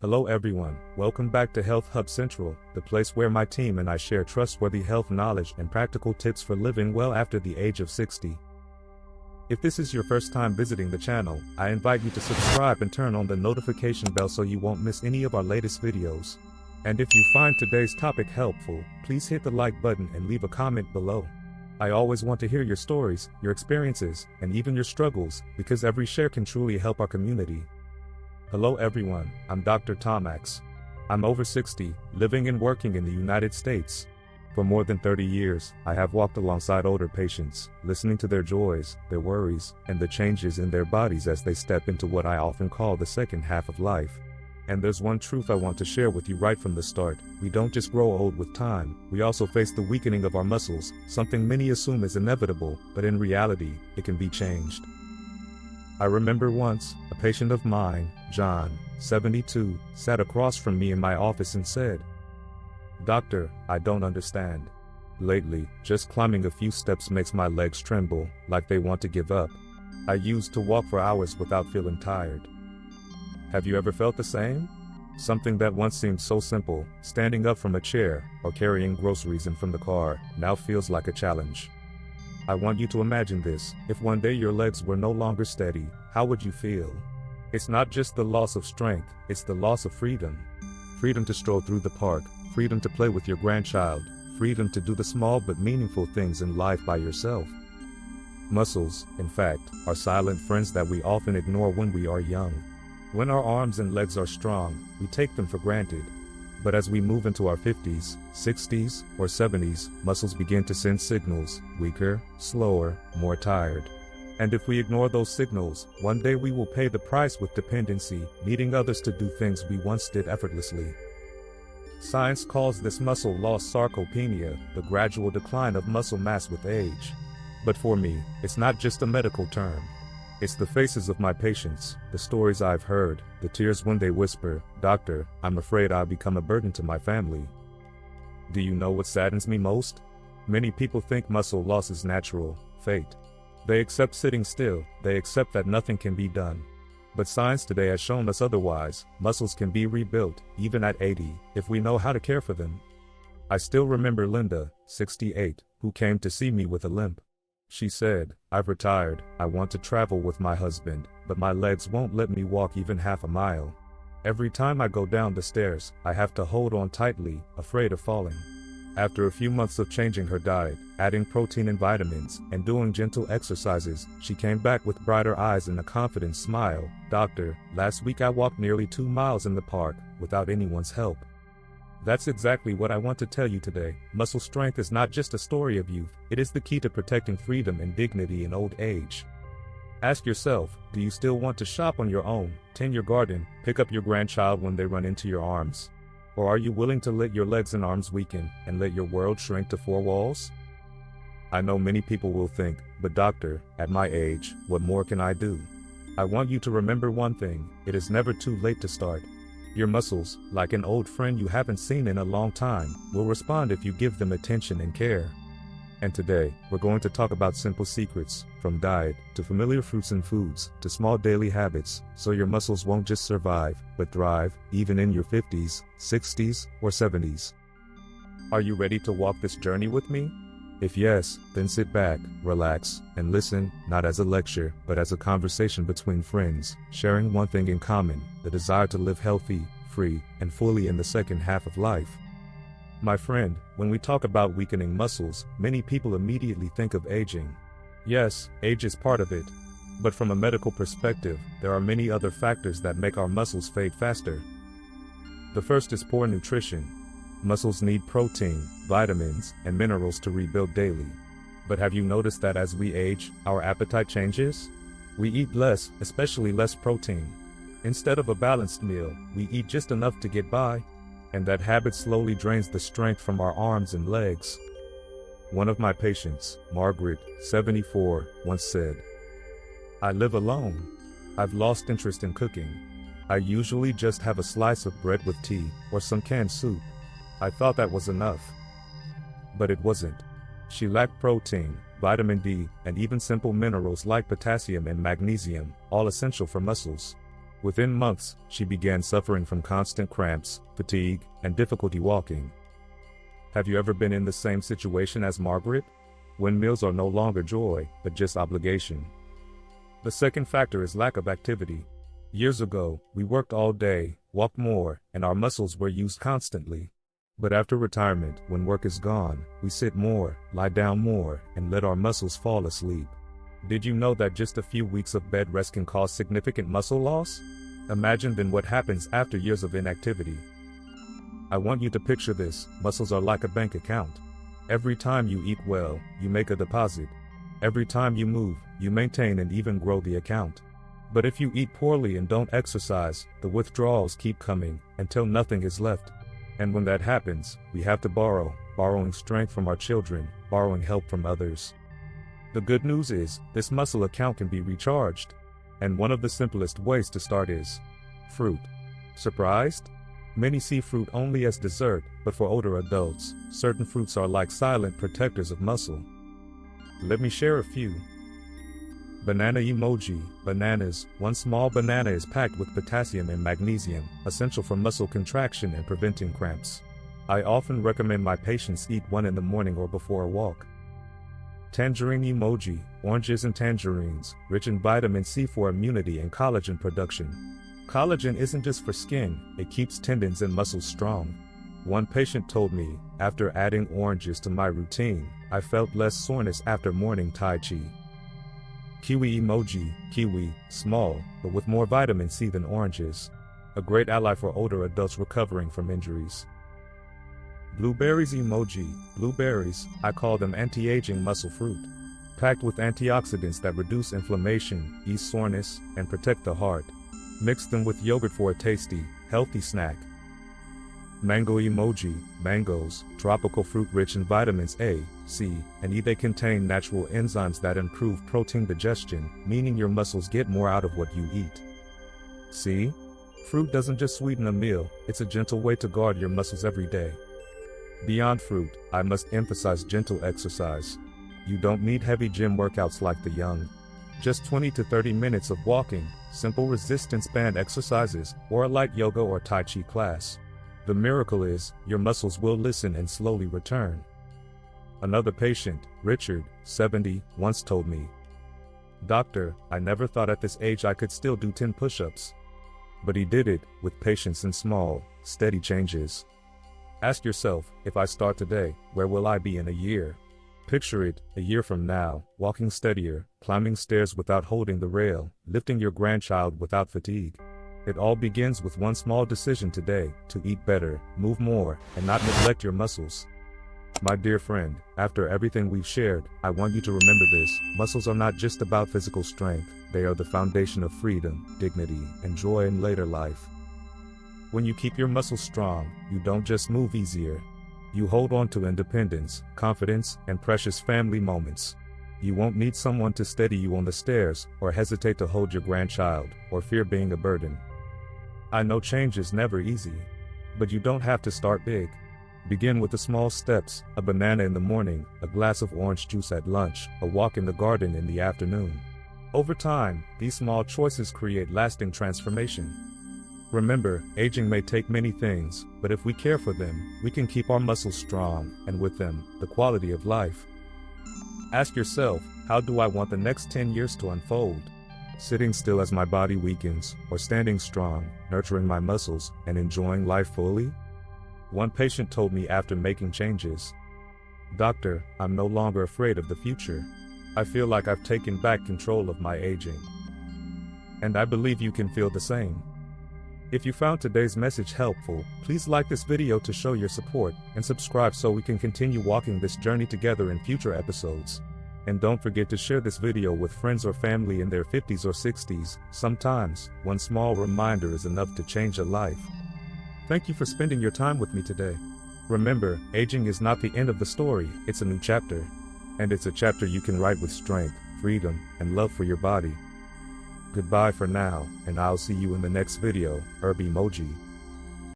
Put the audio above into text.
Hello everyone, welcome back to Health Hub Central, the place where my team and I share trustworthy health knowledge and practical tips for living well after the age of 60. If this is your first time visiting the channel, I invite you to subscribe and turn on the notification bell so you won't miss any of our latest videos. And if you find today's topic helpful, please hit the like button and leave a comment below. I always want to hear your stories, your experiences, and even your struggles, because every share can truly help our community. Hello everyone, I'm Dr. Thomax. I'm over 60, living and working in the United States. For more than 30 years, I have walked alongside older patients, listening to their joys, their worries, and the changes in their bodies as they step into what I often call the second half of life. And there's one truth I want to share with you right from the start: we don't just grow old with time, we also face the weakening of our muscles, something many assume is inevitable, but in reality, it can be changed. I remember once, a patient of mine, John, 72, sat across from me in my office and said, "Doctor, I don't understand. Lately, just climbing a few steps makes my legs tremble, like they want to give up. I used to walk for hours without feeling tired." Have you ever felt the same? Something that once seemed so simple, standing up from a chair, or carrying groceries in from the car, now feels like a challenge. I want you to imagine this: if one day your legs were no longer steady, how would you feel? It's not just the loss of strength, it's the loss of freedom. Freedom to stroll through the park, freedom to play with your grandchild, freedom to do the small but meaningful things in life by yourself. Muscles, in fact, are silent friends that we often ignore when we are young. When our arms and legs are strong, we take them for granted. But as we move into our 50s, 60s, or 70s, muscles begin to send signals: weaker, slower, more tired. And if we ignore those signals, one day we will pay the price with dependency, needing others to do things we once did effortlessly. Science calls this muscle loss sarcopenia, the gradual decline of muscle mass with age. But for me, it's not just a medical term. It's the faces of my patients, the stories I've heard, the tears when they whisper, "Doctor, I'm afraid I'll become a burden to my family." Do you know what saddens me most? Many people think muscle loss is natural, fate. They accept sitting still, they accept that nothing can be done. But science today has shown us otherwise. Muscles can be rebuilt, even at 80, if we know how to care for them. I still remember Linda, 68, who came to see me with a limp. She said, "I've retired, I want to travel with my husband, but my legs won't let me walk even half a mile. Every time I go down the stairs, I have to hold on tightly, afraid of falling." After a few months of changing her diet, adding protein and vitamins, and doing gentle exercises, she came back with brighter eyes and a confident smile. "Doctor, last week I walked nearly 2 miles in the park, without anyone's help." That's exactly what I want to tell you today. Muscle strength is not just a story of youth, it is the key to protecting freedom and dignity in old age. Ask yourself, do you still want to shop on your own, tend your garden, pick up your grandchild when they run into your arms? Or are you willing to let your legs and arms weaken, and let your world shrink to 4 walls? I know many people will think, "But doctor, at my age, what more can I do?" I want you to remember one thing: it is never too late to start. Your muscles, like an old friend you haven't seen in a long time, will respond if you give them attention and care. And today, we're going to talk about simple secrets, from diet, to familiar fruits and foods, to small daily habits, so your muscles won't just survive, but thrive, even in your 50s, 60s, or 70s. Are you ready to walk this journey with me? If yes, then sit back, relax, and listen, not as a lecture, but as a conversation between friends, sharing one thing in common: the desire to live healthy, free, and fully in the second half of life. My friend, when we talk about weakening muscles, many people immediately think of aging. Yes, age is part of it. But from a medical perspective, there are many other factors that make our muscles fade faster. The first is poor nutrition. Muscles need protein, vitamins, and minerals to rebuild daily. But have you noticed that as we age, our appetite changes? We eat less, especially less protein. Instead of a balanced meal, we eat just enough to get by. And that habit slowly drains the strength from our arms and legs. One of my patients, Margaret, 74, once said, "I live alone. I've lost interest in cooking. I usually just have a slice of bread with tea, or some canned soup. I thought that was enough." But it wasn't. She lacked protein, vitamin D, and even simple minerals like potassium and magnesium, all essential for muscles. Within months, she began suffering from constant cramps, fatigue, and difficulty walking. Have you ever been in the same situation as Margaret? When meals are no longer joy, but just obligation. The second factor is lack of activity. Years ago, we worked all day, walked more, and our muscles were used constantly. But after retirement, when work is gone, we sit more, lie down more, and let our muscles fall asleep. Did you know that just a few weeks of bed rest can cause significant muscle loss? Imagine then what happens after years of inactivity. I want you to picture this: muscles are like a bank account. Every time you eat well, you make a deposit. Every time you move, you maintain and even grow the account. But if you eat poorly and don't exercise, the withdrawals keep coming, until nothing is left. And when that happens, we have to borrowing strength from our children, borrowing help from others. The good news is, this muscle account can be recharged. And one of the simplest ways to start is fruit. Surprised? Many see fruit only as dessert, but for older adults, certain fruits are like silent protectors of muscle. Let me share a few. Banana emoji. Bananas. One small banana is packed with potassium and magnesium, essential for muscle contraction and preventing cramps. I often recommend my patients eat one in the morning or before a walk. Tangerine emoji. Oranges and tangerines, rich in vitamin C for immunity and collagen production. Collagen isn't just for skin, it keeps tendons and muscles strong. One patient told me, after adding oranges to my routine, I felt less soreness after morning Tai Chi. Kiwi emoji. Kiwi, small, but with more vitamin C than oranges. A great ally for older adults recovering from injuries. Blueberries emoji. Blueberries, I call them anti-aging muscle fruit. Packed with antioxidants that reduce inflammation, ease soreness, and protect the heart. Mix them with yogurt for a tasty, healthy snack. Mango emoji. Mangoes, tropical fruit rich in vitamins A, C, and E. They contain natural enzymes that improve protein digestion, meaning your muscles get more out of what you eat. See? Fruit doesn't just sweeten a meal, it's a gentle way to guard your muscles every day. Beyond fruit, I must emphasize gentle exercise. You don't need heavy gym workouts like the young. Just 20 to 30 minutes of walking, simple resistance band exercises, or a light yoga or Tai Chi class. The miracle is, your muscles will listen and slowly return. Another patient, Richard, 70, once told me, "Doctor, I never thought at this age I could still do 10 push-ups." But he did it, with patience and small, steady changes. Ask yourself, if I start today, where will I be in a year? Picture it, a year from now, walking steadier, climbing stairs without holding the rail, lifting your grandchild without fatigue. It all begins with one small decision today, to eat better, move more, and not neglect your muscles. My dear friend, after everything we've shared, I want you to remember this: muscles are not just about physical strength, they are the foundation of freedom, dignity, and joy in later life. When you keep your muscles strong, you don't just move easier. You hold on to independence, confidence, and precious family moments. You won't need someone to steady you on the stairs, or hesitate to hold your grandchild, or fear being a burden. I know change is never easy. But you don't have to start big. Begin with the small steps: a banana in the morning, a glass of orange juice at lunch, a walk in the garden in the afternoon. Over time, these small choices create lasting transformation. Remember, aging may take many things, but if we care for them, we can keep our muscles strong, and with them, the quality of life. Ask yourself, how do I want the next 10 years to unfold? Sitting still as my body weakens, or standing strong, nurturing my muscles, and enjoying life fully? One patient told me after making changes, "Doctor, I'm no longer afraid of the future. I feel like I've taken back control of my aging." And I believe you can feel the same. If you found today's message helpful, please like this video to show your support, and subscribe so we can continue walking this journey together in future episodes. And don't forget to share this video with friends or family in their 50s or 60s. Sometimes, one small reminder is enough to change a life. Thank you for spending your time with me today. Remember, aging is not the end of the story, it's a new chapter. And it's a chapter you can write with strength, freedom, and love for your body. Goodbye for now, and I'll see you in the next video. Herb emoji.